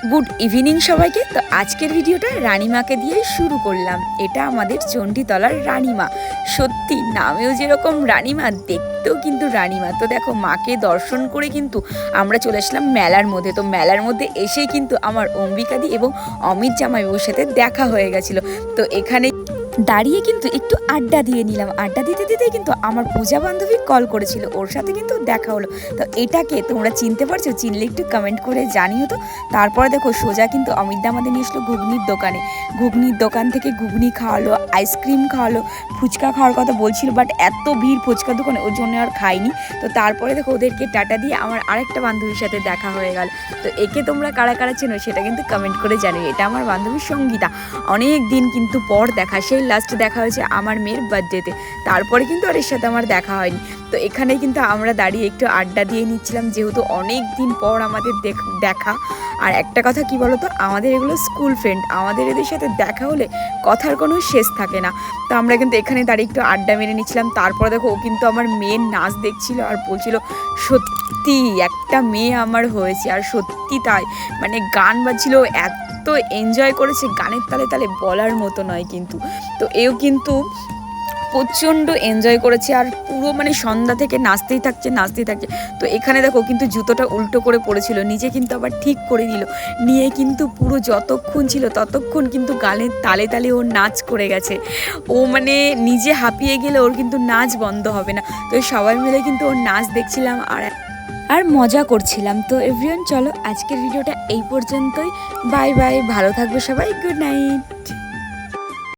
Good evening সবাইকে। তো আজকের ভিডিওটা রানীমাকে দিয়েই শুরু করলাম। এটা আমাদের চণ্ডীতলার রানীমা। সত্যি নামেও যেরকম রানীমা, দেখতেও কিন্তু রানীমা। তো দেখো, মাকে দর্শন করে কিন্তু আমরা চলে আসলাম মেলার মধ্যে। তো মেলার মধ্যে এসেই কিন্তু আমার অম্বিকাদি এবং অমিত জামাইবাবুর সাথে দেখা হয়ে গেছিলো। তো এখানে দাঁড়িয়ে কিন্তু একটু আড্ডা দিয়ে নিলাম। আড্ডা দিতে দিতে কিন্তু আমার পূজা বান্ধবী কল করেছিল, ওর সাথে কিন্তু দেখা হলো। তো এটাকে তোমরা চিনতে পারছো? চিনলে একটু কমেন্ট করে জানিও তো। তারপরে দেখো সোজা কিন্তু অমিতদা আমাদের নিয়ে আসলো ঘুগনির দোকানে। ঘুগনির দোকান থেকে ঘুগনি খাওয়ালো, আইসক্রিম খাওয়ালো, ফুচকা খাওয়ার কথা বলছিল, বাট এত ভিড় ফুচকা দোকানে ওর জন্য আর খাইনি। তো তারপরে দেখো ওদেরকে টাটা দিয়ে আমার আরেকটা বান্ধবীর সাথে দেখা হয়ে গেল। তো একে তোমরা কারা কারা চেনো সেটা কিন্তু কমেন্ট করে জানিও। এটা আমার বান্ধবী সঙ্গীতা। অনেক দিন কিন্তু পর দেখা, সেই লাস্ট দেখা হয়েছে আমার মেয়ের বার্থডেতে। তারপরে কিন্তু আর এর সাথে আমার দেখা হয়নি। তো এখানেই কিন্তু আমরা দাঁড়িয়ে একটু আড্ডা দিয়ে নিচ্ছিলাম, যেহেতু অনেক দিন পর আমাদের দেখা। আর একটা কথা কি বলো তো, আমাদের এগুলো স্কুল ফ্রেন্ড, আমাদের এদের সাথে দেখা হলে কথার কোনো শেষ থাকে না। তো আমরা কিন্তু এখানে দাঁড়িয়ে একটু আড্ডা মেরে নিচ্ছিলাম। তারপরে দেখো ও কিন্তু আমার মেয়ের নাচ দেখছিল আর বলছিল সত্যি একটা মেয়ে আমার হয়েছে। আর সত্যি তাই, মানে গান বাজছিল, এত এনজয় করেছে গানের তালে তালে, বলার মতো নয় কিন্তু। তো এও কিন্তু প্রচণ্ড এনজয় করেছে আর পুরো মানে সন্ধ্যা থেকে নাচতেই থাকছে। তো এখানে দেখো কিন্তু জুতোটা উল্টো করে পড়েছিল, নিজে কিন্তু আবার ঠিক করে নিল, নিয়ে কিন্তু পুরো যতক্ষণ ছিল ততক্ষণ কিন্তু গানের তালে তালে ওর নাচ করে গেছে। ও মানে নিজে হাঁপিয়ে গেলে ওর কিন্তু নাচ বন্ধ হবে না। তো সবাই মিলে কিন্তু ওর নাচ দেখছিলাম আর মজা করছিলাম। তো এভরিওয়ান, চলো আজকের ভিডিওটা এই পর্যন্তই। বাই বাই, ভালো থাকবে সবাই, গুড নাইট।